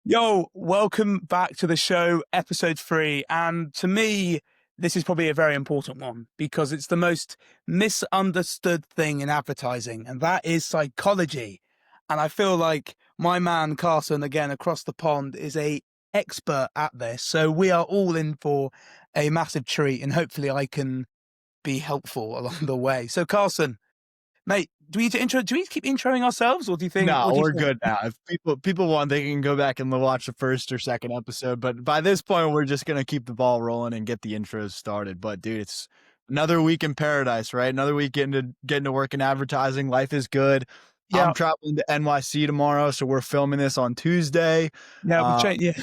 Yo, welcome back to the show, episode 3. And to me, this is probably a very important one because it's the most misunderstood thing in advertising, and that is psychology. And I feel like my man Carson, again across the pond, is a expert at this. So we are all in for a massive treat, and hopefully I can be helpful along the way. So Carson, mate, do we keep introing ourselves, or do you think No, what do you we're think? good now. If people want, they can go back and watch the first or second episode. But by this point, we're just gonna keep the ball rolling and get the intros started. But dude, it's another week in paradise, right? Another week getting to work in advertising. Life is good. Yeah, I'm traveling to NYC tomorrow, so we're filming this on Tuesday. yeah, we've changed. Yeah.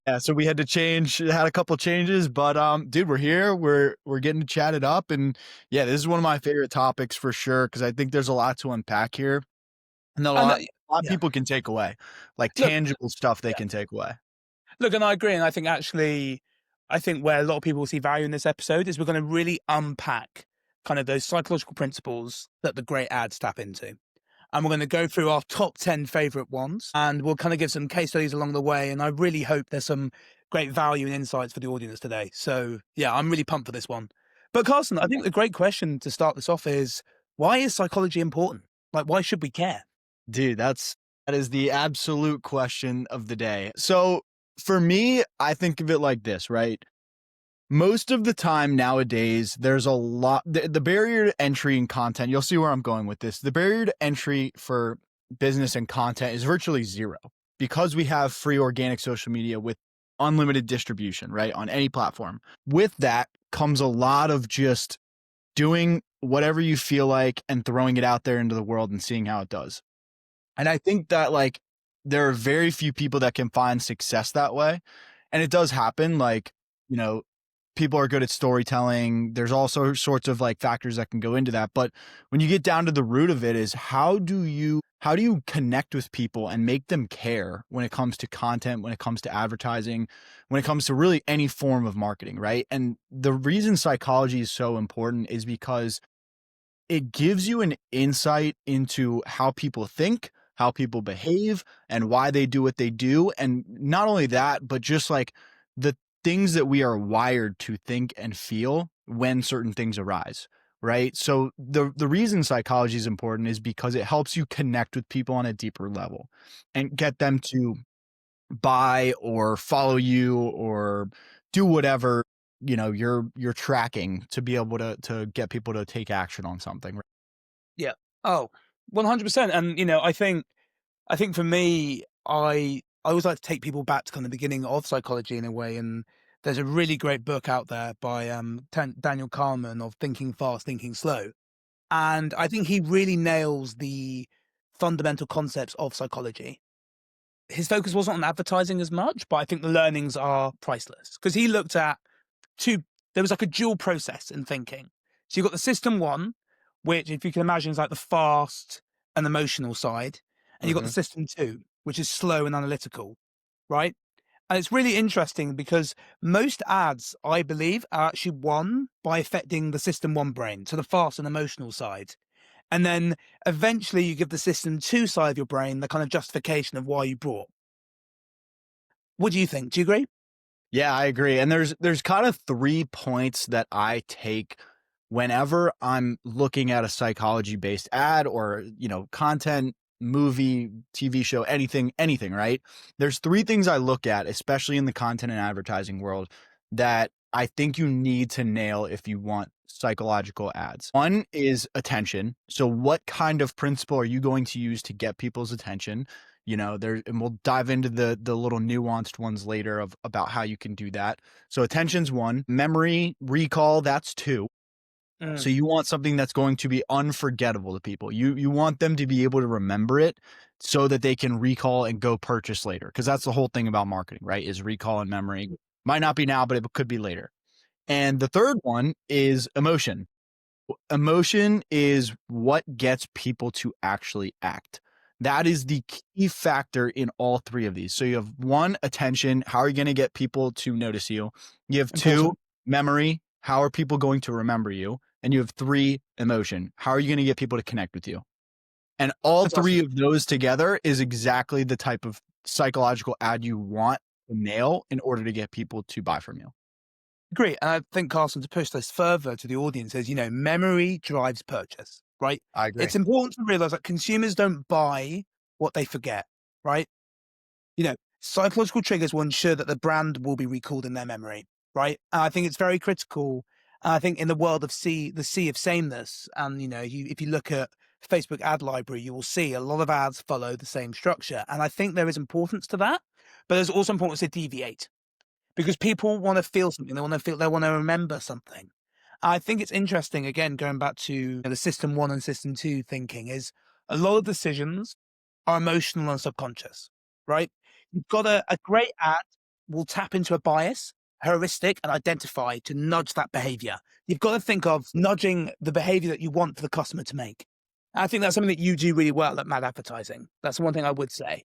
Yeah, so we had a couple changes, but dude, we're here. We're getting to chat it up, and yeah, this is one of my favorite topics for sure because I think there's a lot to unpack here. And a And lot, a lot of yeah. people can take away, like Look, tangible stuff they yeah. can take away. Look, and I agree. And I think actually, I think where a lot of people see value in this episode is we're going to really unpack kind of those psychological principles that the great ads tap into. And we're going to go through our top 10 favorite ones, and we'll kind of give some case studies along the way. And I really hope there's some great value and insights for the audience today. So yeah, I'm really pumped for this one. But Carson, I think the great question to start this off is, why is psychology important? Like, why should we care? Dude, that is the absolute question of the day. So for me, I think of it like this, right? Most of the time nowadays, there's a lot, the barrier to entry in content, you'll see where I'm going with this. The barrier to entry for business and content is virtually zero because we have free organic social media with unlimited distribution, right? On any platform. With that comes a lot of just doing whatever you feel like and throwing it out there into the world and seeing how it does. And I think that like there are very few people that can find success that way. And it does happen. Like, you know, people are good at storytelling. There's also sorts of like factors that can go into that. But when you get down to the root of it is how do you connect with people and make them care when it comes to content, when it comes to advertising, when it comes to really any form of marketing, right? And the reason psychology is so important is because it gives you an insight into how people think, how people behave, and why they do what they do. And not only that, but just like the things that we are wired to think and feel when certain things arise, right? So the reason psychology is important is because it helps you connect with people on a deeper level and get them to buy or follow you or do whatever you're tracking to be able to get people to take action on something. Yeah. Oh, 100%. And, I think for me, I always like to take people back to kind of the beginning of psychology in a way. And there's a really great book out there by Daniel Kahneman of Thinking Fast, Thinking Slow. And I think he really nails the fundamental concepts of psychology. His focus wasn't on advertising as much, but I think the learnings are priceless because he looked at there was like a dual process in thinking. So you've got the system one, which, if you can imagine, is like the fast and emotional side. And you've got the Mhm. system two, which is slow and analytical, right? And it's really interesting because most ads, I believe, are actually won by affecting the system one brain, so the fast and emotional side. And then eventually you give the system two side of your brain the kind of justification of why you bought. What do you think? Do you agree? Yeah, I agree. And there's kind of 3 points that I take whenever I'm looking at a psychology-based ad or, content, movie, TV show, anything, right? There's 3 things I look at, especially in the content and advertising world, that I think you need to nail if you want psychological ads. One is attention. So what kind of principle are you going to use to get people's attention? And we'll dive into the little nuanced ones later of about how you can do that. So attention's one. Memory, recall, that's two. So Mm. you want something that's going to be unforgettable to people. You want them to be able to remember it so that they can recall and go purchase later. Because that's the whole thing about marketing, right? Is recall and memory. Might not be now, but it could be later. And the third one is emotion. Emotion is what gets people to actually act. That is the key factor in all 3 of these. So you have 1, attention. How are you going to get people to notice you? You have 2, Important. memory. How are people going to remember you? And you have 3, emotion. How are you going to get people to connect with you? And all 3 Fantastic. of those together is exactly the type of psychological ad you want to nail in order to get people to buy from you. Great. And I think, Carson, to push this further to the audience is, memory drives purchase, right? I agree. It's important to realize that consumers don't buy what they forget, right? Psychological triggers will ensure that the brand will be recalled in their memory, right? And I think it's very critical. And I think in the world of the sea of sameness, and if you look at Facebook ad library, you will see a lot of ads follow the same structure. And I think there is importance to that, but there's also importance to deviate because people want to feel something. They want to remember something. I think it's interesting, again, going back to the system one and system two thinking is a lot of decisions are emotional and subconscious, right? You've got a great ad will tap into a bias, heuristic, and identify to nudge that behavior. You've got to think of nudging the behavior that you want for the customer to make. I think that's something that you do really well at Mad Advertising. That's one thing I would say.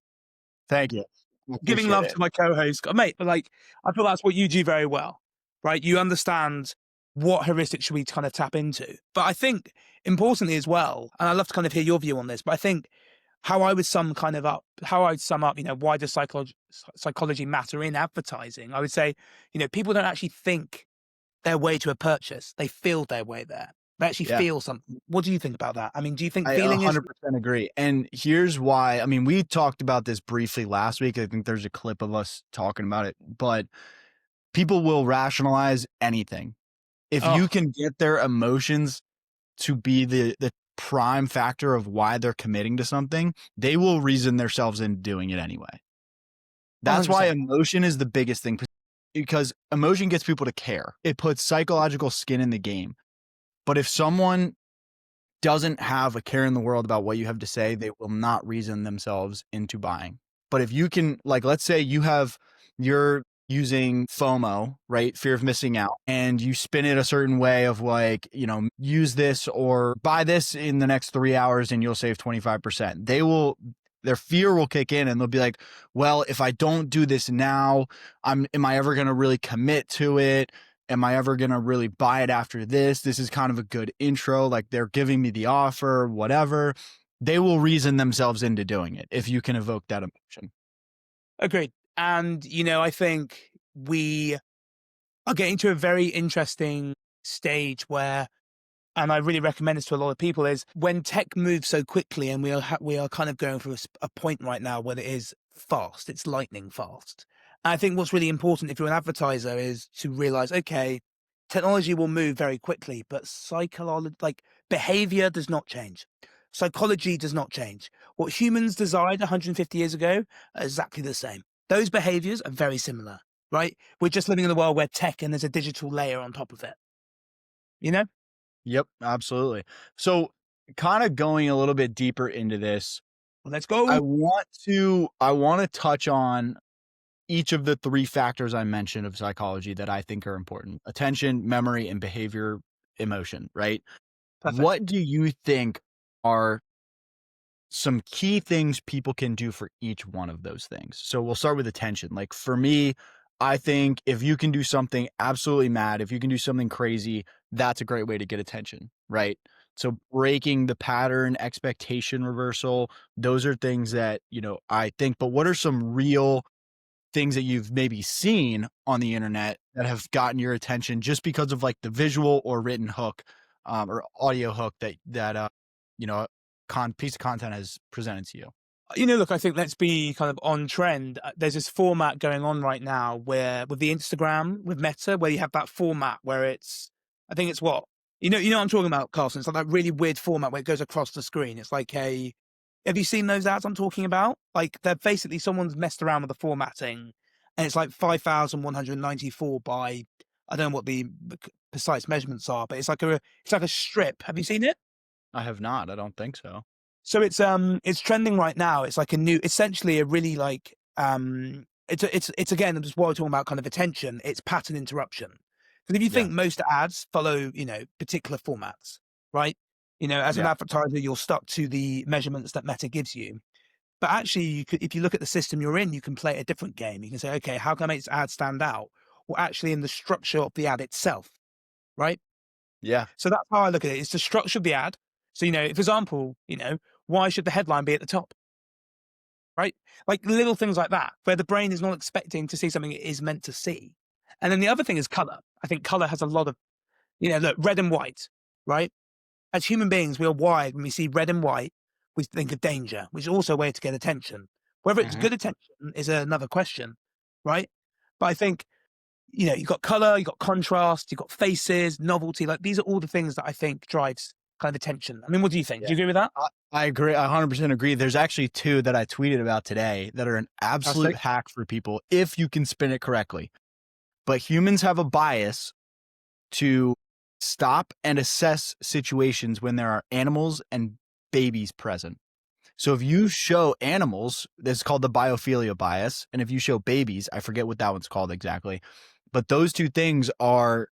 Thank you. I Giving appreciate love it. to my co-host, mate, but like, I feel that's what you do very well, right? You understand what heuristic should we kind of tap into. But I think importantly as well, and I'd love to kind of hear your view on this, but I think how I would sum up, why does psychology matter in advertising? I would say, people don't actually think their way to a purchase. They feel their way there. They actually Yeah. feel something. What do you think about that? I mean, do you think I feeling is 100% agree. And here's why. I mean, we talked about this briefly last week. I think there's a clip of us talking about it, but people will rationalize anything. If you oh, can get their emotions to be the prime factor of why they're committing to something, they will reason themselves into doing it anyway. That's why 100%. emotion is the biggest thing because emotion gets people to care. It puts psychological skin in the game. But if someone doesn't have a care in the world about what you have to say, they will not reason themselves into buying. But if you can, like, let's say you're using FOMO, right? Fear of missing out, and you spin it a certain way of like, use this or buy this in the next 3 hours and you'll save 25%. Their fear will kick in and they'll be like, well, if I don't do this now, am I ever going to really commit to it? Am I ever going to really buy it after this? This is kind of a good intro. Like they're giving me the offer, whatever. They will reason themselves into doing it if you can evoke that emotion. Agreed. And, I think we are getting to a very interesting stage where, and I really recommend this to a lot of people, is when tech moves so quickly, and we are kind of going through a point right now where it is fast. It's lightning fast. And I think what's really important if you're an advertiser is to realize, okay, technology will move very quickly, but behavior does not change. Psychology does not change. What humans desired 150 years ago are exactly the same. Those behaviors are very similar, right? We're just living in a world where tech and there's a digital layer on top of it, you know? Yep, absolutely. So, kind of going a little bit deeper into this, Let's I go. want to touch on each of the three factors I mentioned of psychology that I think are important: attention, memory, and behavior, emotion, right? Perfect. What do you think are some key things people can do for each one of those things? So we'll start with attention. Like for me, I think if you can do something absolutely mad, if you can do something crazy, that's a great way to get attention, right? So breaking the pattern, expectation reversal, those are things that, I think, but what are some real things that you've maybe seen on the internet that have gotten your attention just because of like the visual or written hook, or audio hook that you know piece of content has presented to you? Look, I think let's be kind of on trend. There's this format going on right now where with the Instagram, with Meta, where you have that format where I think it's what? What I'm talking about, Carson. It's like that really weird format where it goes across the screen. It's like have you seen those ads I'm talking about? Like they're basically someone's messed around with the formatting and it's like 5,194 by, I don't know what the precise measurements are, but it's like a strip. Have you seen it? I have not. I don't think so. So it's trending right now. It's like essentially a really like it's again just what we're talking about kind of attention. It's pattern interruption. Because if you Yeah. think most ads follow particular formats, right? As an Yeah. advertiser, you're stuck to the measurements that Meta gives you. But actually, if you look at the system you're in, you can play a different game. You can say, okay, how can I make this ad stand out? Well, actually, in the structure of the ad itself, right? Yeah. So that's how I look at it. It's the structure of the ad. So, for example, why should the headline be at the top? right? Like little things like that, where the brain is not expecting to see something it is meant to see. And then the other thing is color. I think color has a lot of, look, red and white, right? As human beings, we are wired when we see red and white, we think of danger, which is also a way to get attention. Whether it's Mhm. good attention is another question, right? But I think, you've got color, you've got contrast, you've got faces, novelty. Like these are all the things that I think drives kind of attention. I mean, what do you think? Yeah. Do you agree with that? I agree. I 100% agree. There's actually 2 that I tweeted about today that are an absolute Fantastic. hack for people if you can spin it correctly. But humans have a bias to stop and assess situations when there are animals and babies present. So if you show animals, this is called the biophilia bias, and if you show babies, I forget what that one's called exactly, but those 2 things are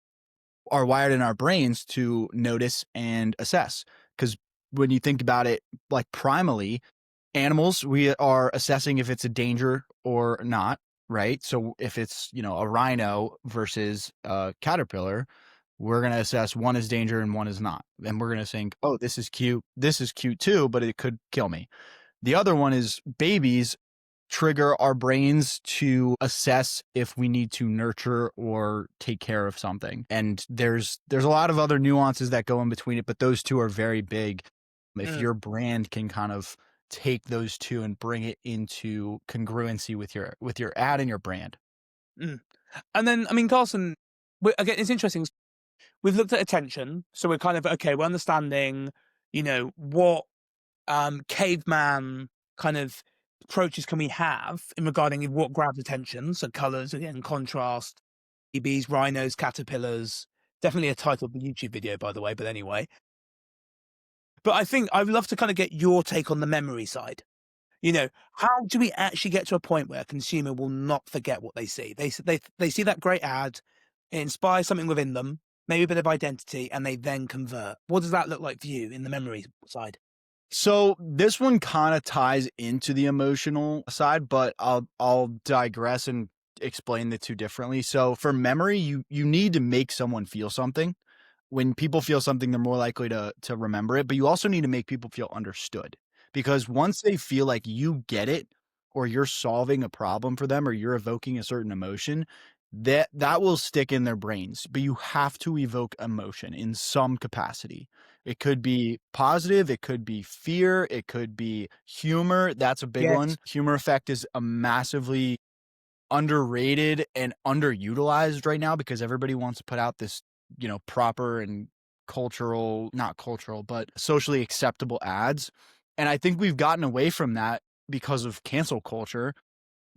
wired in our brains to notice and assess. Because when you think about it, like primally, animals, we are assessing if it's a danger or not, right? So if it's, a rhino versus a caterpillar, we're going to assess one is danger and one is not. And we're going to think, oh, this is cute. This is cute too, but it could kill me. The other one is babies trigger our brains to assess if we need to nurture or take care of something. And there's a lot of other nuances that go in between it, but those 2 are very big. If Mm, your brand can kind of take those 2 and bring it into congruency with your ad and your brand. mm. And then, I mean, Carson, again, it's interesting. We've looked at attention, so we're kind of okay. We're understanding, what caveman kind of approaches can we have in regarding what grabs attention. So colors, again, contrast, EBs, rhinos, caterpillars. Definitely a title of the YouTube video, by the way. But anyway, but I think I'd love to kind of get your take on the memory side. How do we actually get to a point where a consumer will not forget what they see? They see that great ad, it inspires something within them, maybe a bit of identity, and they then convert. What does that look like for you in the memory side? So this one kind of ties into the emotional side, but I'll digress and explain the 2 differently. So for memory, you need to make someone feel something. When people feel something, they're more likely to remember it, but you also need to make people feel understood. Because once they feel like you get it or you're solving a problem for them or you're evoking a certain emotion, that will stick in their brains. But you have to evoke emotion in some capacity. It could be positive, it could be fear, it could be humor. That's a big Yes. one. Humor effect is a massively underrated and underutilized right now because everybody wants to put out this, proper and cultural, not cultural, but socially acceptable ads. And I think we've gotten away from that because of cancel culture.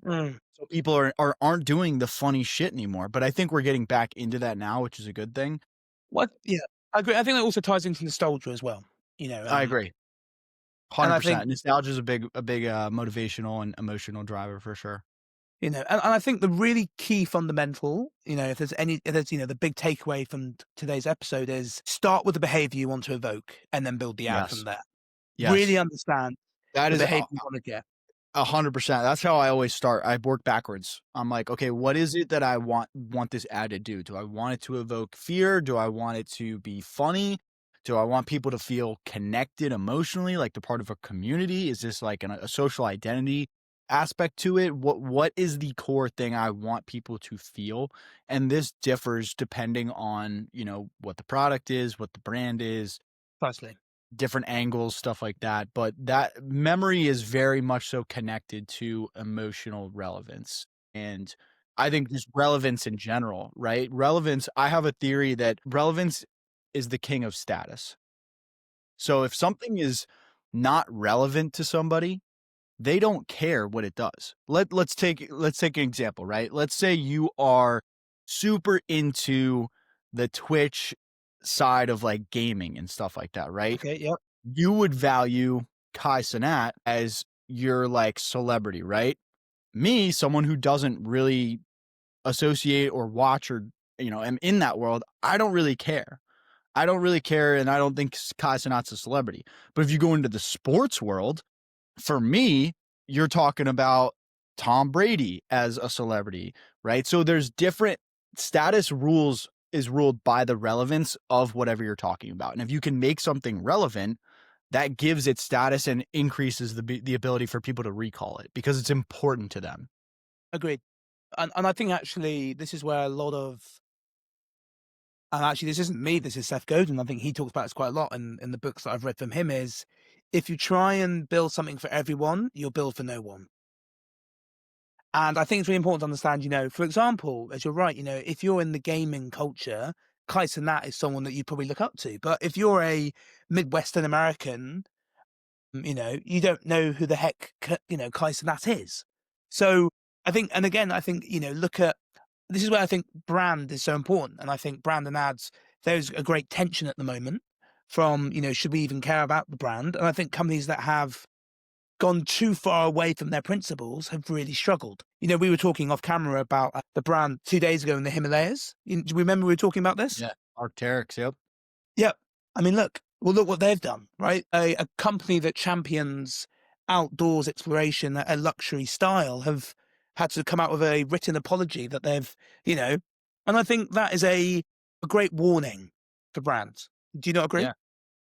Mm. So people aren't doing the funny shit anymore. But I think we're getting back into that now, which is a good thing. What? Yeah, I agree. I think that also ties into nostalgia as well. I agree. And I think 100%. Nostalgia is a big motivational and emotional driver for sure. and I think the really key fundamental, if there's the big takeaway from today's episode is start with the behavior you want to evoke, and then build the ad from Yes. there. Really Yes. understand That the is behavior you want to get. 100%. That's how I always start. I work backwards. I'm like, okay, what is it that I want this ad to do? Do I want it to evoke fear? Do I want it to be funny? Do I want people to feel connected emotionally, like they're part of a community? Is this like a social identity aspect to it? What is the core thing I want people to feel? And this differs depending on, what the product is, what the brand is, Precisely. different angles, stuff like that. But that memory is very much so connected to emotional relevance. And I think just relevance in general, right? Relevance, I have a theory that relevance is the king of status. So if something is not relevant to somebody, they don't care what it does. Let's take an example, right? Let's say you are super into the Twitch side of like gaming and stuff like that, right? Okay. Yep. You would value Kai Cenat as your like celebrity, right? Me, someone who doesn't really associate or watch or am in that world, I don't really care. I don't really care, and I don't think Kai Cenat's a celebrity. But if you go into the sports world, for me, you're talking about Tom Brady as a celebrity, right? So there's different status rules is ruled by the relevance of whatever you're talking about. And if you can make something relevant, that gives it status and increases the ability for people to recall it because it's important to them. Agreed. And I think actually this is where a lot of, and actually this isn't me, this is Seth Godin. I think he talks about this quite a lot in the books that I've read from him is if you try and build something for everyone, you'll build for no one. And I think it's really important to understand, for example, as you're right, if you're in the gaming culture, Kaisen Nat is someone that you probably look up to. But if you're a Midwestern American, you don't know who the heck, Kaisen Nat is. So I think, and again, I think, look at, this is where I think brand is so important. And I think brand and ads, there's a great tension at the moment from, should we even care about the brand? And I think companies that have gone too far away from their principles have really struggled. We were talking off camera about the brand 2 days ago in the Himalayas. Do you remember we were talking about this? Yeah, Arc'teryx, yep. Yeah. I mean, look what they've done, right? A company that champions outdoors exploration at a luxury style have had to come out with a written apology that they've, you know, and I think that is a great warning for brands. Do you not agree? Yeah.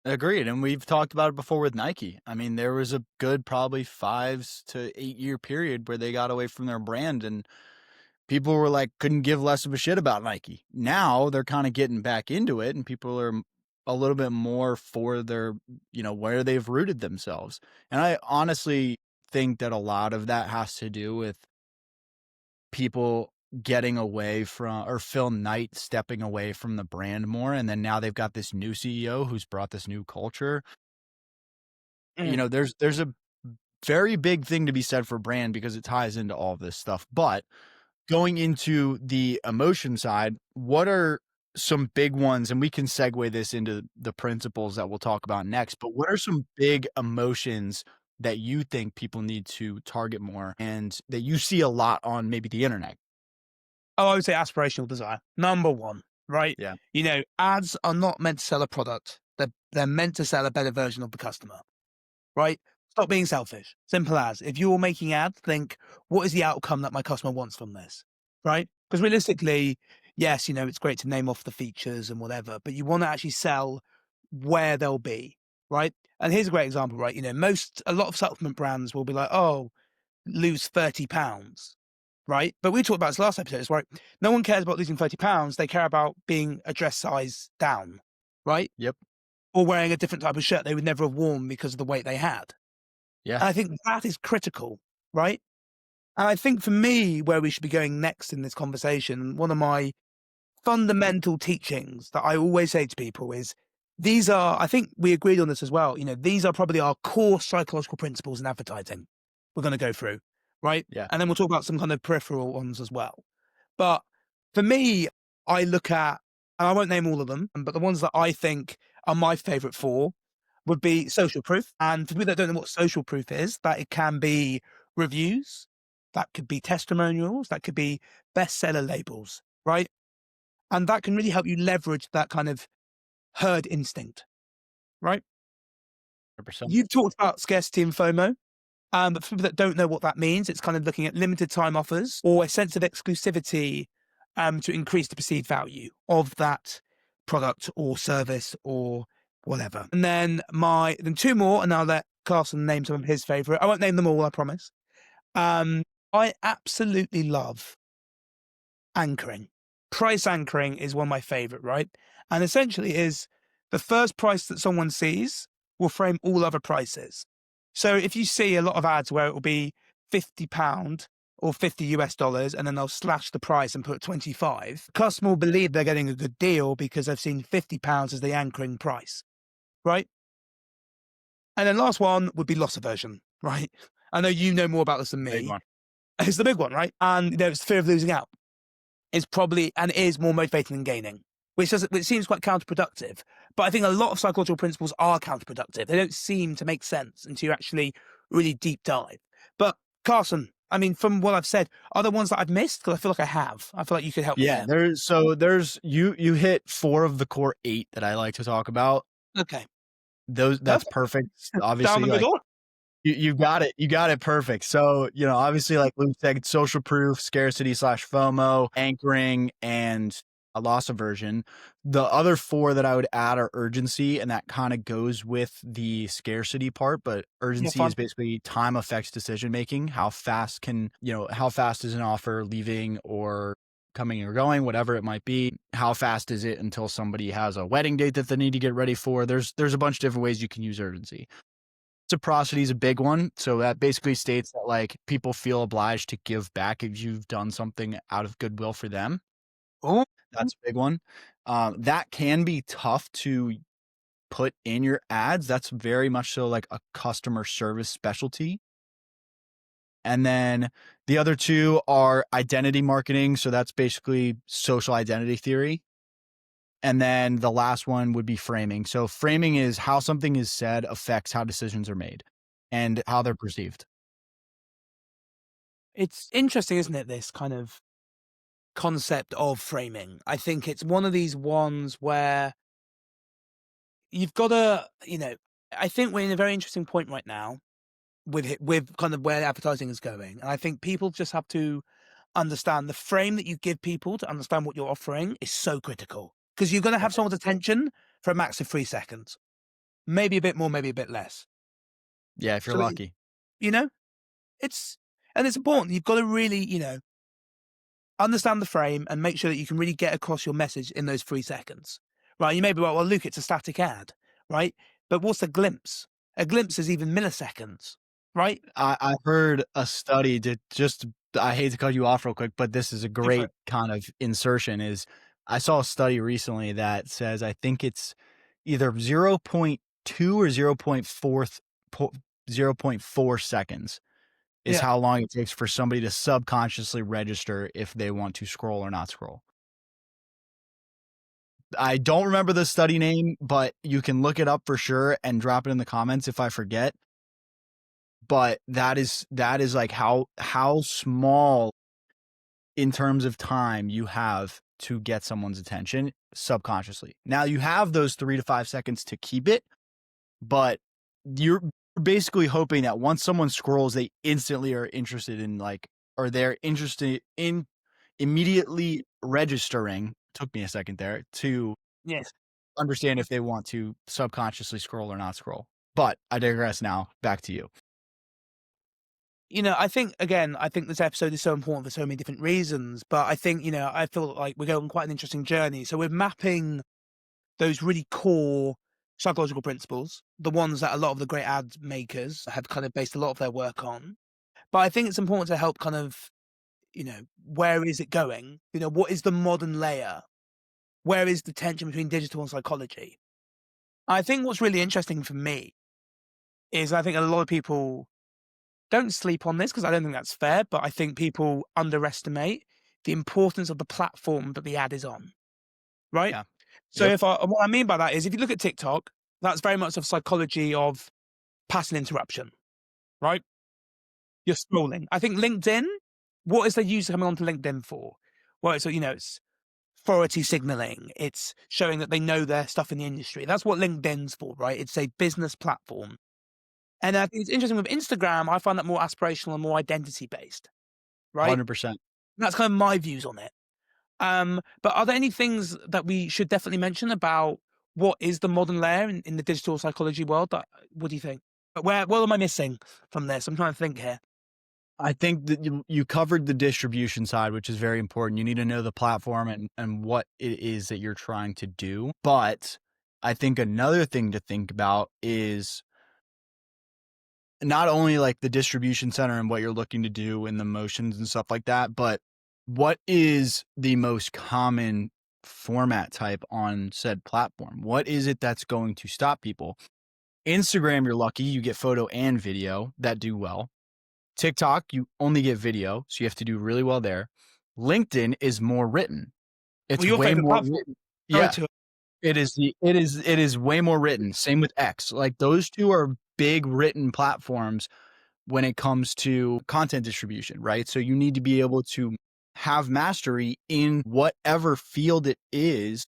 Agreed, and we've talked about it before with Nike. I mean, there was a good probably 5 to 8 year period where they got away from their brand and people were like, couldn't give less of a shit about Nike. Now they're kind of getting back into it and people are a little bit more for their, where they've rooted themselves. And I honestly think that a lot of that has to do with people getting away from, or Phil Knight stepping away from the brand more. And then now they've got this new CEO who's brought this new culture. Mm. There's a very big thing to be said for brand because it ties into all of this stuff. But going into the emotion side, what are some big ones? And we can segue this into the principles that we'll talk about next. But what are some big emotions that you think people need to target more and that you see a lot on maybe the internet? Oh, I would say aspirational desire. Number one, right? Yeah. Ads are not meant to sell a product. They're meant to sell a better version of the customer, right? Stop being selfish. Simple as. If you're making ads, think, what is the outcome that my customer wants from this, right? Because realistically, yes, it's great to name off the features and whatever, but you want to actually sell where they'll be, right? And here's a great example, right? A lot of supplement brands will be like, oh, lose 30 pounds, right? But we talked about this last episode, right? No one cares about losing 30 pounds. They care about being a dress size down, right? Yep. Or wearing a different type of shirt they would never have worn because of the weight they had. Yeah. And I think that is critical, right? And I think for me, where we should be going next in this conversation, one of my fundamental teachings that I always say to people is I think we agreed on this as well. These are probably our core psychological principles in advertising we're going to go through, right? Yeah. And then we'll talk about some kind of peripheral ones as well. But for me, I look at, and I won't name all of them, but the ones that I think are my favorite four would be social proof. And for people that don't know what social proof is, that it can be reviews, that could be testimonials, that could be bestseller labels, right? And that can really help you leverage that kind of herd instinct, right? 100%. You've talked about scarcity and FOMO. But for people that don't know what that means, it's kind of looking at limited time offers or a sense of exclusivity to increase the perceived value of that product or service or whatever. And then two more, and I'll let Carson name some of his favorite. I won't name them all, I promise. I absolutely love anchoring. Price anchoring is one of my favorite, right? And essentially is the first price that someone sees will frame all other prices. So if you see a lot of ads where it will be £50 or $50 and then they'll slash the price and put 25, the customer will believe they're getting a good deal because they've seen £50 as the anchoring price, right? And then last one would be loss aversion, right? I know you know more about this than Big me. one. It's the big one, right? And it's fear of losing out. Is probably and is more motivating than gaining, which seems quite counterproductive. But I think a lot of psychological principles are counterproductive. They don't seem to make sense until you actually really deep dive. But Carson, I mean, from what I've said, are there ones that I've missed? Because I feel like I have. I feel like you could help me Yeah. there. There's you hit 4 of the core 8 that I like to talk about. Okay, That's perfect. perfect. Down Obviously, the like middle. you got it. You got it perfect. So, obviously, like Luke said, social proof, scarcity/FOMO, anchoring, and loss aversion. The other 4 that I would add are urgency, and that kinda goes with the scarcity part, but Yeah, urgency is fun. basically time affects decision making. How fast can how fast is an offer leaving or coming or going, whatever it might be? How fast is it until somebody has a wedding date that they need to get ready for? There's a bunch of different ways you can use urgency. Reciprocity is a big one, so that basically states that, like, people feel obliged to give back if you've done something out of goodwill for them. Oh, That's a big one. That can be tough to put in your ads. That's very much so like a customer service specialty. And then the other 2 are identity marketing, so that's basically social identity theory. And then the last one would be framing. So framing is how something is said affects how decisions are made and how they're perceived. it's interesting, isn't it? This kind of concept of framing. I think it's one of these ones where you've got to, I think we're in a very interesting point right now with kind of where advertising is going, and I think people just have to understand the frame that you give people to understand what you're offering is so critical because you're going to have someone's attention for a max of 3 seconds, maybe a bit more, maybe a bit less. Yeah, if you're So, lucky. you know, it's and it's important. You've got to really, understand the frame and make sure that you can really get across your message in those 3 seconds, right? You may be like, well, Luke, it's a static ad, right? But what's a glimpse? A glimpse is even milliseconds, right? I heard a study to just I hate to cut you off real quick, but this is a Go for great it. kind of insertion is I saw a study recently that says I think it's either zero point 0.2 or 0.4 seconds is Yeah. how long it takes for somebody to subconsciously register if they want to scroll or not scroll. I don't remember the study name, but you can look it up for sure and drop it in the comments if I forget. But that is like how small in terms of time you have to get someone's attention subconsciously. Now you have those 3 to 5 seconds to keep it, but you're basically hoping that once someone scrolls, they instantly are interested in like or they're interested in immediately registering. Took me a second there to Yes. understand if they want to subconsciously scroll or not scroll. But I digress now. Back to you. I think again, I think this episode is so important for so many different reasons. But I think, I feel like we're going on quite an interesting journey. So we're mapping those really core psychological principles, the ones that a lot of the great ad makers have kind of based a lot of their work on. But I think it's important to help kind of, where is it going? What is the modern layer? Where is the tension between digital and psychology? I think what's really interesting for me is I think a lot of people don't sleep on this because I don't think that's fair, but I think people underestimate the importance of the platform that the ad is on, right? Yeah. So Yep. if I what I mean by that is if you look at TikTok, that's very much of psychology of passive interruption, right? You're scrolling. I think LinkedIn, what is the user coming onto LinkedIn for? Well, it's authority signaling. It's showing that they know their stuff in the industry. That's what LinkedIn's for, right? It's a business platform. And I think it's interesting with Instagram, I find that more aspirational and more identity based, right? 100%. That's kind of my views on it. But are there any things that we should definitely mention about what is the modern layer in the digital psychology world? What do you think? But what am I missing from this? I'm trying to think here. I think that you covered the distribution side, which is very important. You need to know the platform and what it is that you're trying to do. But I think another thing to think about is not only like the distribution center and what you're looking to do and the motions and stuff like that, but what is the most common format type on said platform? What is it that's going to stop people? Instagram, you're lucky, you get photo and video that do well. TikTok, you only get video, so you have to do really well there. LinkedIn is more written. Well, It's your way favorite more platform. written. Go Yeah, to it. it is way more written. Same with X. Like those 2 are big written platforms when it comes to content distribution, right? So you need to be able to have mastery in whatever field it is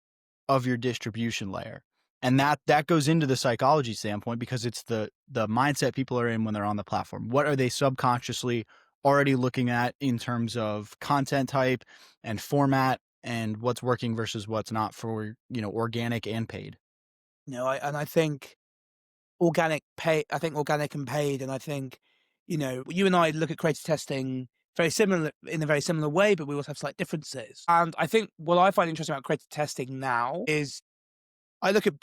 of your distribution layer. And that goes into the psychology standpoint because it's the mindset people are in when they're on the platform. What are they subconsciously already looking at in terms of content type and format and what's working versus what's not for, organic and paid. I think organic and paid, and I think, you and I look at creative testing very similar in a very similar way, but we also have slight differences. And I think what I find interesting about creative testing now is I look at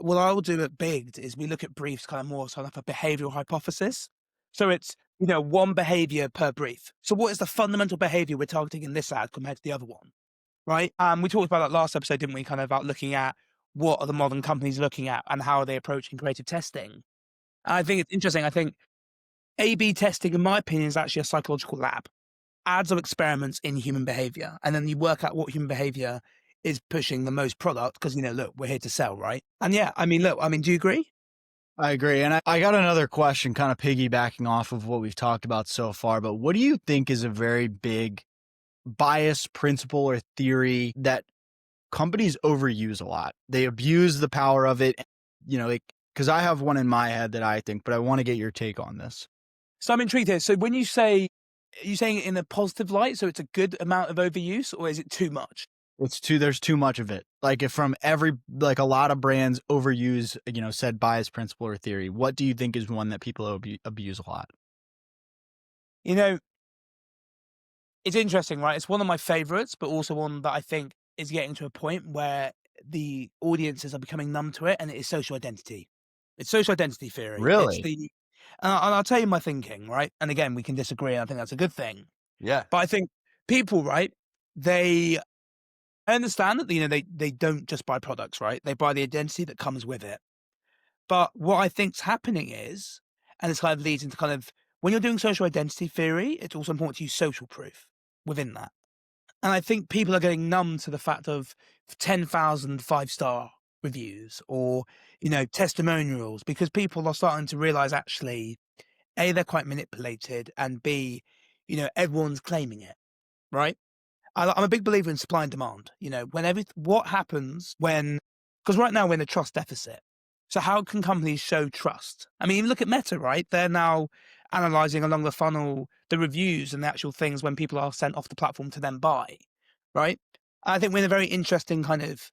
what I will do at Big is we look at briefs kind of more so like a behavioral hypothesis. So it's, one behavior per brief. So what is the fundamental behavior we're targeting in this ad compared to the other one? Right. We talked about that last episode, didn't we? Kind of about looking at what are the modern companies looking at and how are they approaching creative testing. And I think it's interesting. I think A/B testing, in my opinion, is actually a psychological lab. Ads are experiments in human behavior, and then you work out what human behavior is pushing the most product because look, we're here to sell, right? And yeah, do you agree? I agree. And I got another question kind of piggybacking off of what we've talked about so far, but what do you think is a very big bias, principle, or theory that companies overuse a lot? They abuse the power of it, because I have one in my head that I think, but I want to get your take on this. So I'm intrigued here. So when you say, are you saying it in a positive light? So it's a good amount of overuse, or is it too much? There's too much of it. Like if from a lot of brands overuse, said bias, principle, or theory. What do you think is one that people abuse a lot? You know, it's interesting, right? It's one of my favorites, but also one that I think is getting to a point where the audiences are becoming numb to it, and it is social identity. It's social identity theory. It's Really? the and I'll tell you my thinking, right? And again, we can disagree, and I think that's a good thing. Yeah. But I think people, right? They I understand that they don't just buy products, right? They buy the identity that comes with it. But what I think's happening is, and this kind of leads into kind of when you're doing social identity theory, it's also important to use social proof within that. And I think people are getting numb to the fact of 10,000 5-star reviews or, testimonials because people are starting to realize actually, A, they're quite manipulated, and B, everyone's claiming it, right? I'm a big believer in supply and demand. What happens when, because right now we're in a trust deficit. So how can companies show trust? I mean, look at Meta, right? They're now analyzing along the funnel the reviews and the actual things when people are sent off the platform to then buy, right? I think we're in a very interesting kind of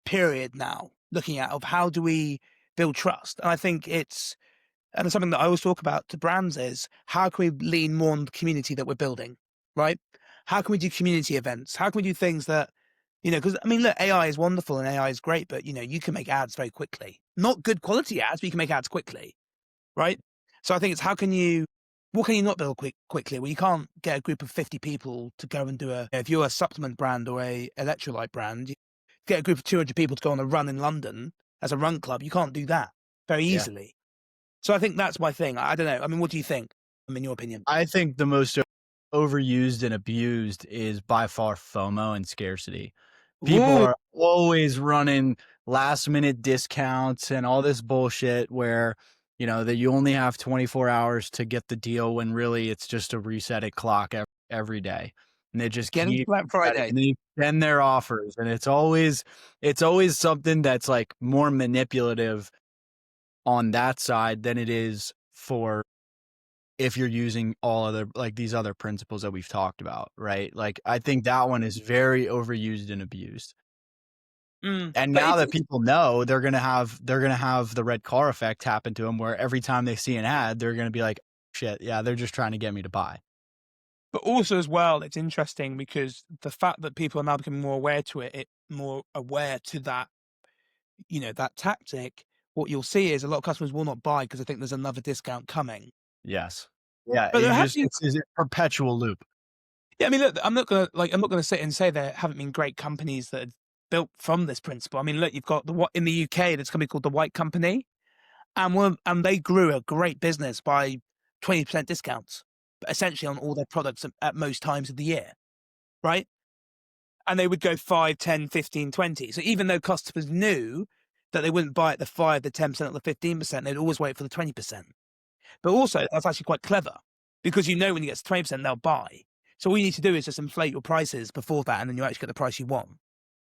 period now, looking at of how do we build trust. And I think and something that I always talk about to brands is how can we lean more on the community that we're building, right? How can we do community events? How can we do things that, because I mean, look, AI is wonderful and AI is great, but you can make ads very quickly. Not good quality ads, but you can make ads quickly, right? So I think it's what can you not build quickly? Well, you can't get a group of 50 people to go and if you're a supplement brand or a electrolyte brand, you get a group of 200 people to go on a run in London as a run club. You can't do that very Yeah. easily. So I think that's my thing. I don't know. I mean, what do you think? In your opinion? I think the most overused and abused is by far FOMO and scarcity. People Ooh, are always running last minute discounts and all this bullshit where, that you only have 24 hours to get the deal when really it's just a reset clock every day. And they just get into keep Black setting, Friday. and they extend their offers. And it's always something that's like more manipulative on that side than it is for if you're using all other like these other principles that we've talked about, right? Like I think that one is very overused and abused. And But now that people know, they're gonna have the red car effect happen to them where every time they see an ad, they're gonna be like, shit, yeah, they're just trying to get me to buy. but also as well, it's interesting because the fact that people are now becoming more aware to that, that tactic. What you'll see is a lot of customers will not buy because I think there's another discount coming. Yes. Yeah, But there you have just been, it's a perpetual loop. yeah. I mean, look, I'm not gonna sit and say there haven't been great companies that have built from this principle. I mean, look, you've got what in the UK, there's a company called the White Company, and they grew a great business by 20% discounts, but essentially on all their products at most times of the year, right? And they would go 5, 10, 15, 20. So even though customers knew that they wouldn't buy at the 5, the 10%, or the 15%, they'd always wait for the 20%. But also, that's actually quite clever because when you get to 20%, they'll buy. So all you need to do is just inflate your prices before that, and then you actually get the price you want,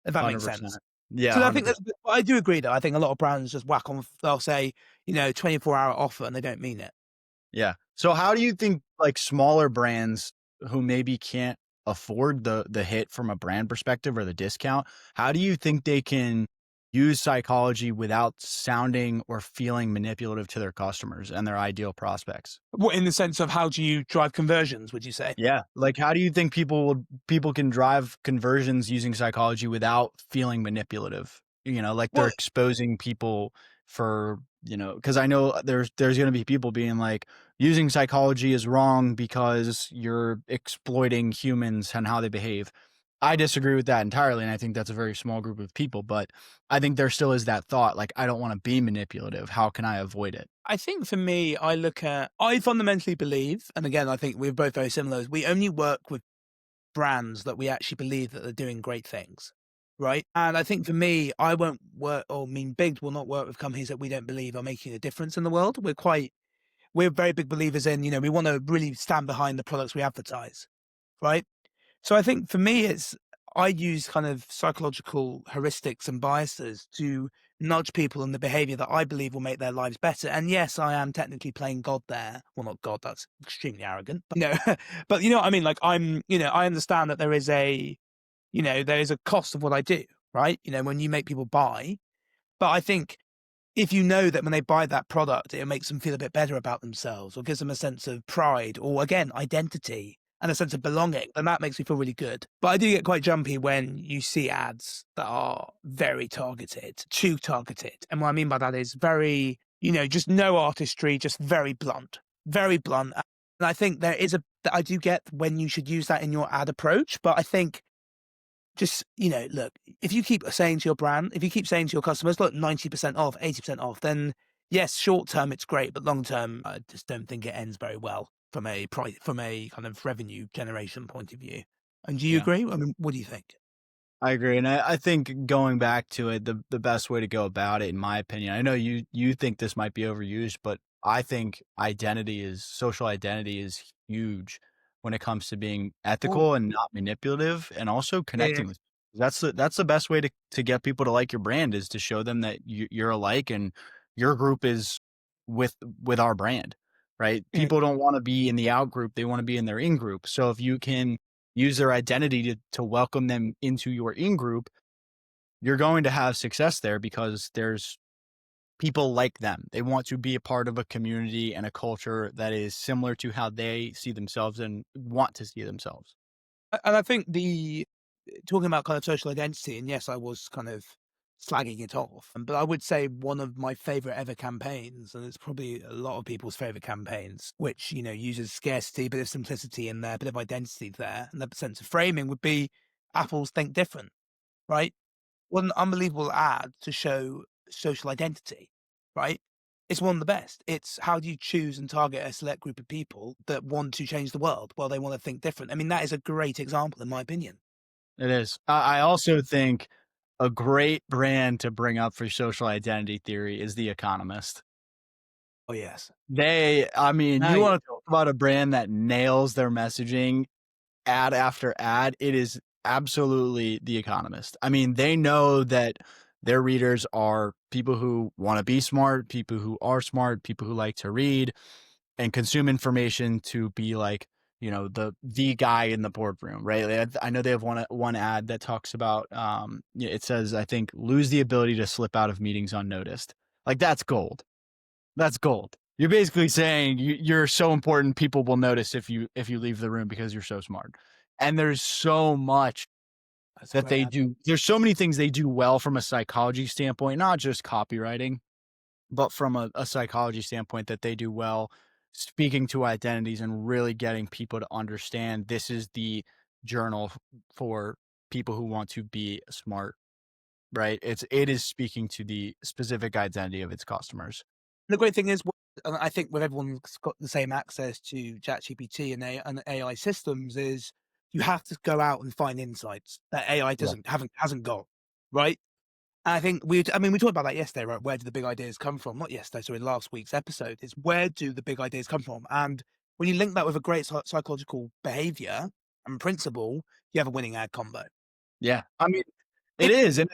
if that makes 100%. sense. Yeah, So I think 100%. I do agree that I think a lot of brands just whack on, they'll say, 24-hour offer, and they don't mean it. Yeah. So how do you think like smaller brands who maybe can't afford the hit from a brand perspective or the discount, how do you think they can use psychology without sounding or feeling manipulative to their customers and their ideal prospects? What in the sense of how do you drive conversions, would you say? Yeah, like, how do you think people can drive conversions using psychology without feeling manipulative? You know, like they're Well, exposing people for, because I know there's gonna be people being like, "Using psychology is wrong because you're exploiting humans and how they behave." I disagree with that entirely, and I think that's a very small group of people, but I think there still is that thought, like, "I don't wanna be manipulative. How can I avoid it?" I think for me, I fundamentally believe, and again, I think we're both very similar, is we only work with brands that we actually believe that they're doing great things, right? And I think for me, I won't work, or mean Big will not work with companies that we don't believe are making a difference in the world. We're very big believers in, we want to really stand behind the products we advertise, right? So I think for me, I use kind of psychological heuristics and biases to nudge people in the behavior that I believe will make their lives better. And yes, I am technically playing God there. Well, not God, that's extremely arrogant, but but you know what I mean? Like I understand that there is a cost of what I do, right? When you make people buy, but I think if you know that when they buy that product, it makes them feel a bit better about themselves or gives them a sense of pride or, again, identity and a sense of belonging, then that makes me feel really good. But I do get quite jumpy when you see ads that are very targeted, too targeted. And what I mean by that is very, just no artistry, just very blunt, very blunt. And I think I do get when you should use that in your ad approach, but I think just, look, if you keep saying to your brand, if you keep saying to your customers, "Look, 90% off, 80% off," then yes, short term it's great, but long term, I just don't think it ends very well from a kind of revenue generation point of view. And do you Yeah. agree? I mean, what do you think? I agree, and I think going back to it, the best way to go about it, in my opinion, I know you think this might be overused, but I think social identity is huge when it comes to being Oh, ethical and not manipulative, and also yeah, yeah, connecting with. That's the best way to get people to like your brand is to show them that you're alike and your group is with our brand, right? yeah. People don't want to be in the out group; they want to be in their in group. So if you can use their identity to welcome them into your in group, you're going to have success there because there's people like them. They want to be a part of a community and a culture that is similar to how they see themselves and want to see themselves. And I think talking about kind of social identity, and yes, I was kind of slagging it off, but I would say one of my favorite ever campaigns, and it's probably a lot of people's favorite campaigns, which, uses scarcity, a bit of simplicity in there, a bit of identity there, and a sense of framing would be Apple's Think Different, right? What an unbelievable ad to show social identity, right? It's one of the best. It's how do you choose and target a select group of people that want to change the world? Well, they want to think different. I mean, that is a great example, in my opinion. It is. I also think a great brand to bring up for social identity theory is The Economist. Oh, yes. I mean, Now you you want to talk about a brand that nails their messaging ad after ad, it is absolutely The Economist. I mean, they know that their readers are people who wanna be smart, people who are smart, people who like to read and consume information to be like, the guy in the boardroom, right? I know they have one ad that talks about, it says, I think, "Lose the ability to slip out of meetings unnoticed." Like, that's gold. That's gold. You're basically saying you're so important, people will notice if you leave the room because you're so smart. And there's so much That's a that great they ad. do. There's so many things they do well from a psychology standpoint, not just copywriting, but from a psychology standpoint that they do well, speaking to identities and really getting people to understand this is the journal for people who want to be smart, right? It is speaking to the specific identity of its customers. The great thing is, and I think with everyone's got the same access to ChatGPT and AI systems, is you have to go out and find insights that AI Yeah. hasn't got, right? And I mean, we talked about that yesterday, right? Where do the big ideas come from? Not yesterday, so in last week's episode, is where do the big ideas come from? And when you link that with a great psychological behavior and principle, you have a winning ad combo. Yeah. I mean, it It is, and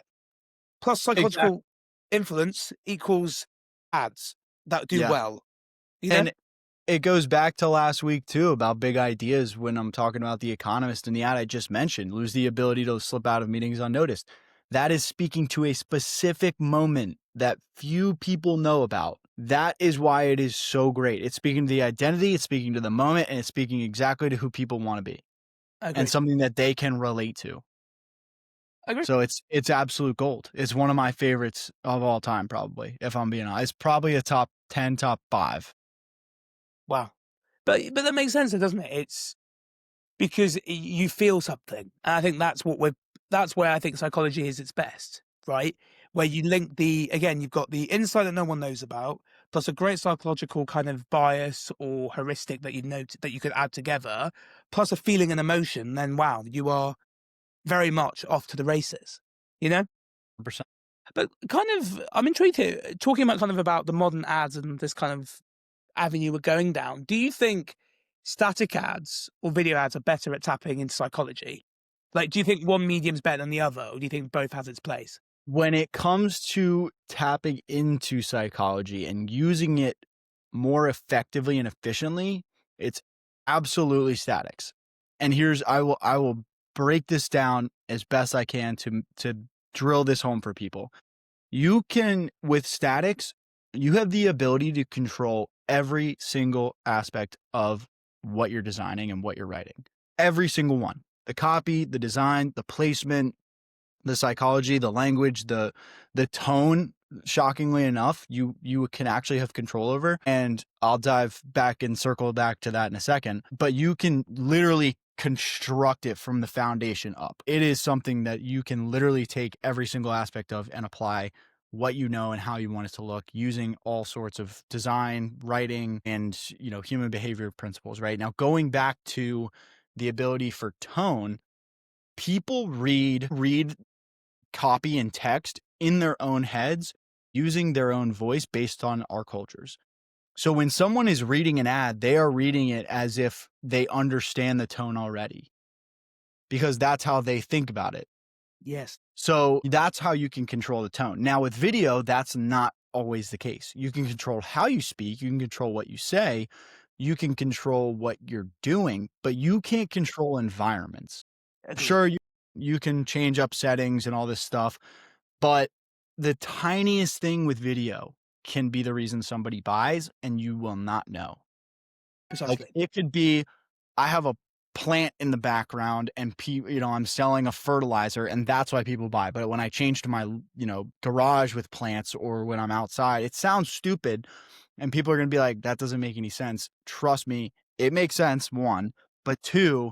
plus exactly. psychological influence equals ads that do Yeah, well, you and know? it goes back to last week too about big ideas when I'm talking about The Economist and the ad I just mentioned, lose the ability to slip out of meetings unnoticed. That is speaking to a specific moment that few people know about. That is why it is so great. It's speaking to the identity, it's speaking to the moment, and it's speaking exactly to who people want to be and Agreed. something that they can relate to. Agreed. So it's absolute gold. It's one of my favorites of all time, probably, if I'm being honest. It's probably a top 10, top 5. Wow. But that makes sense, doesn't it? It's because you feel something, and I think that's where I think psychology is its best, right? Where you link you've got the insight that no one knows about, plus a great psychological kind of bias or heuristic that you know that you could add together, plus a feeling and emotion. Then wow, you are very much off to the races, you know. 100%. But kind of, I'm intrigued here, talking about kind of about the modern ads and this kind of avenue we're going down. Do you think static ads or video ads are better at tapping into psychology? Like, do you think one medium's better than the other, or do you think both has its place? When it comes to tapping into psychology and using it more effectively and efficiently, it's absolutely statics. And I will break this down as best I can to drill this home for people. You can with statics, you have the ability to control every single aspect of what you're designing and what you're writing. Every single one. The copy, the design, the placement, the psychology, the language, the tone, shockingly enough, you can actually have control over. And I'll dive back and circle back to that in a second. But you can literally construct it from the foundation up. It is something that you can literally take every single aspect of and apply what you know and how you want it to look using all sorts of design, writing, and human behavior principles, right? Now going back to the ability for tone, people read copy and text in their own heads using their own voice based on our cultures. So when someone is reading an ad, they are reading it as if they understand the tone already because that's how they think about it. Yes, So that's how you can control the tone. Now with video, that's not always the case. You can control how you speak, you can control what you say, you can control what you're doing, but you can't control environments. agreed. Sure, you can change up settings and all this stuff, but the tiniest thing with video can be the reason somebody buys and you will not know. Like, Precisely. it could be, I have a plant in the background and I'm selling a fertilizer and that's why people buy. But when I change to my, garage with plants or when I'm outside, it sounds stupid and people are going to be like, that doesn't make any sense. Trust me, it makes sense, one, but two,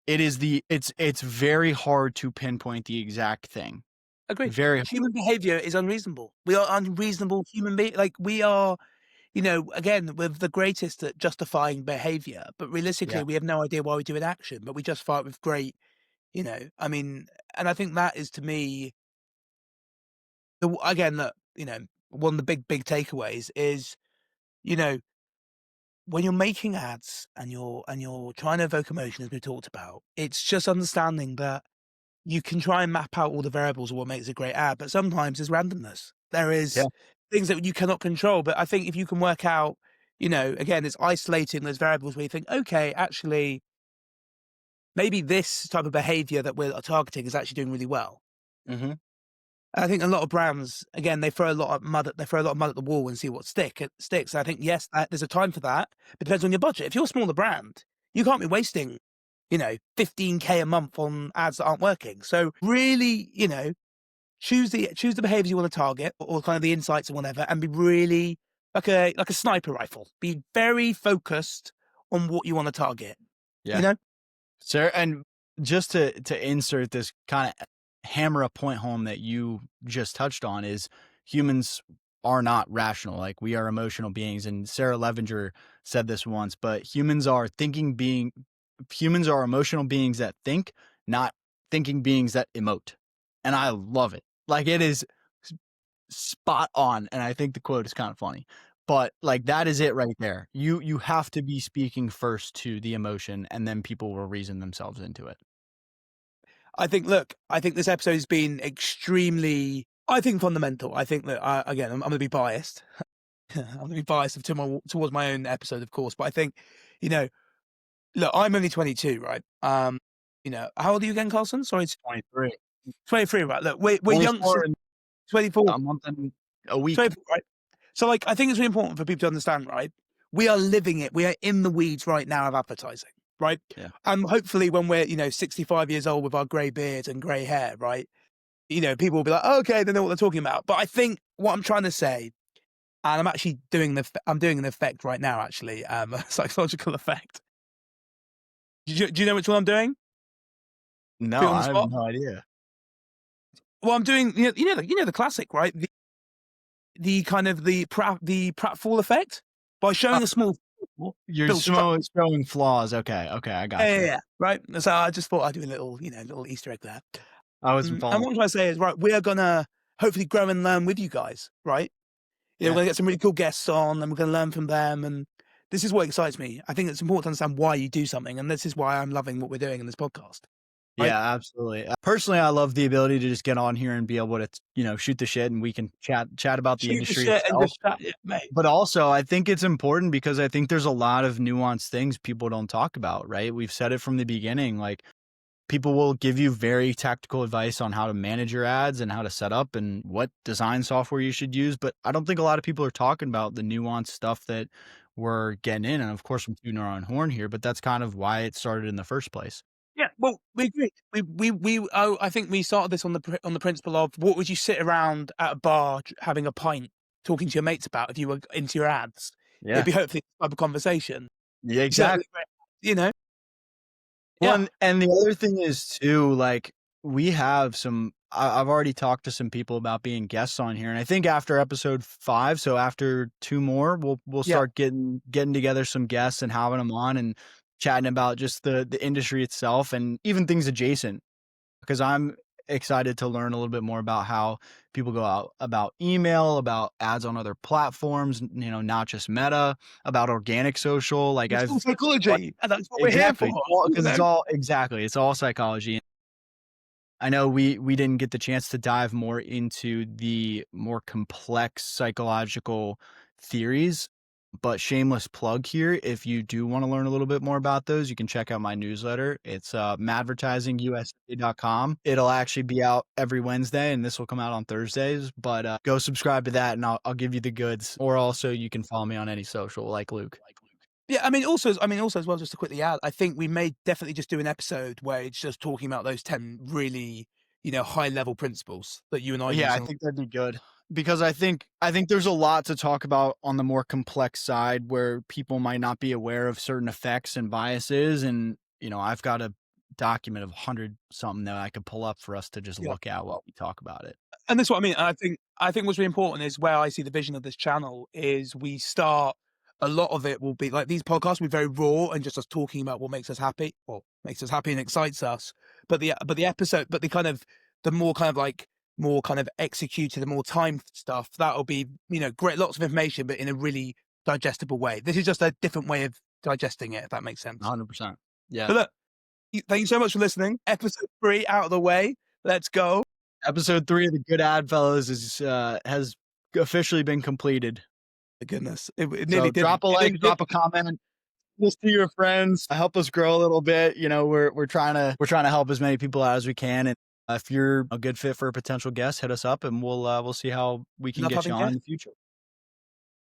it's very hard to pinpoint the exact thing. Agreed. Very hard. Human behavior is unreasonable. We are unreasonable human beings. Like we are, again, we're the greatest at justifying behavior, but Yeah. realistically, we have no idea why we do an action, but we justify it with great, I mean, and I think that is to me, again, that, one of the big takeaways is, you know, when you're making ads and you're trying to evoke emotion, as we talked about, it's just understanding that you can try and map out all the variables of what makes a great ad, but sometimes there's randomness. There Yeah. is things that you cannot control. But I think if you can work out, again, it's isolating those variables where you think, okay, actually, maybe this type of behavior that we're targeting is actually doing really well. Mhm. I think a lot of brands, again, they throw a lot of mud at the wall and see what sticks. And I think yes, there's a time for that. But it depends on your budget. If you're a smaller brand, you can't be wasting, 15K a month on ads that aren't working. So really, choose the behaviors you want to target or kind of the insights and whatever, and be really like a sniper rifle. Be very focused on what you want to target. You Yeah. know, Sir, and just to insert this kinda hammer a point home that you just touched on is humans are not rational, like, we are emotional beings, and Sarah Levinger said this once, but humans are emotional beings that think, not thinking beings that emote, and I love it. Like, it is spot on, and I think the quote is kind of funny. But, like, that is it right there. You have to be speaking first to the emotion, and then people will reason themselves into it. I think this episode has been extremely, I think, fundamental. I think that again, I'm going to be biased. I'm gonna be biased towards my own episode, of course, but I think, you know, look, I'm only 22, right? How old are you again, Carson? Sorry, it's 23. 23, right? Look, we're 24 youngsters, in 24, a month and a week. 24, right? So, like, I think it's really important for people to understand, right? We are living it. We are in the weeds right now of advertising, right? Yeah. And hopefully, when we're 65 years old with our grey beards and grey hair, right? People will be like, oh, okay, they know what they're talking about. But I think what I'm trying to say, and I'm actually I'm doing an effect right now, actually, a psychological effect. Do you know which one I'm doing? Put No, you on the I have spot. no idea. Well, I'm doing, the classic, right? The kind of the pratfall effect by Uh, showing a small you're builds trust. showing flaws. Okay, okay, I Yeah, got yeah, you. yeah, right? So I just thought I'd do a little Easter egg there. I wasn't And following. what I'm trying to say is, right, we are gonna hopefully grow and learn with you guys, right? We're Yeah. gonna get some really cool guests on, and we're gonna learn from them, and this is what excites me. I think it's important to understand why you do something, and this is why I'm loving what we're doing in this podcast, right? Yeah, absolutely. Personally, I love the ability to just get on here and be able to, shoot the shit and we can chat about the Shoot the industry shit and itself. just chat, yeah, mate. But also, I think it's important because I think there's a lot of nuanced things people don't talk about, right? We've said it from the beginning, like people will give you very tactical advice on how to manage your ads and how to set up and what design software you should use. But I don't think a lot of people are talking about the nuanced stuff that we're getting in. And of course, I'm tooting our own horn here, but that's kind of why it started in the first place. Yeah, well, we agree. I think we started this on the principle of what would you sit around at a bar having a pint, talking to your mates about if you were into your ads? It'd Yeah. be hopefully this type of conversation. Yeah, Exactly, exactly. you know? Well, Yeah, and the other thing is too, like we have I've already talked to some people about being guests on here, and I think after episode 5, so after 2 more, we'll yeah. start getting together some guests and having them on and chatting about just the industry itself and even things adjacent. Because I'm excited to learn a little bit more about how people go out about email, about ads on other platforms, not just Meta, about organic social. Like It's all like psychology, and that's what we're here for, exactly, well, you because know? it's all psychology. I know we didn't get the chance to dive more into the more complex psychological theories, but shameless plug here, if you do wanna learn a little bit more about those, you can check out my newsletter. It's, madvertisingusa.com. It'll actually be out every Wednesday, and this will come out on Thursdays, but, go subscribe to that, and I'll give you the goods, or also you can follow me on any social like Luke. Yeah, also as well, just to quickly add, I think we may definitely just do an episode where it's just talking about those 10 really, high level principles that you and I Yeah, use I on. think that'd be good because I think there's a lot to talk about on the more complex side where people might not be aware of certain effects and biases, and I've got a document of 100 something that I could pull up for us to just Yeah. look at while we talk about it. And that's what I mean. And I think what's really important is where I see the vision of this channel is we start a lot of it will be like these podcasts will be very raw and just us talking about what makes us happy or makes us happy and excites us. But the episode, but the more kind of like more kind of executed and more time stuff, that'll be, great lots of information, but in a really digestible way. This is just a different way of digesting it, if that makes sense. 100%. Yeah. But look, thank you so much for listening. Episode 3 out of the way. Let's go. Episode 3 of the Good Ad Fellows has officially been completed. My goodness, it nearly So didn't. drop a It like, nearly did. drop a comment. Just to your friends, help us grow a little bit. We're trying to help as many people out as we can. And if you're a good fit for a potential guest, hit us up and we'll see how we can Love get you having on in guests. the future.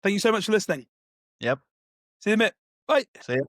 Thank you so much for listening. Yep. See you in a bit. Bye. See ya.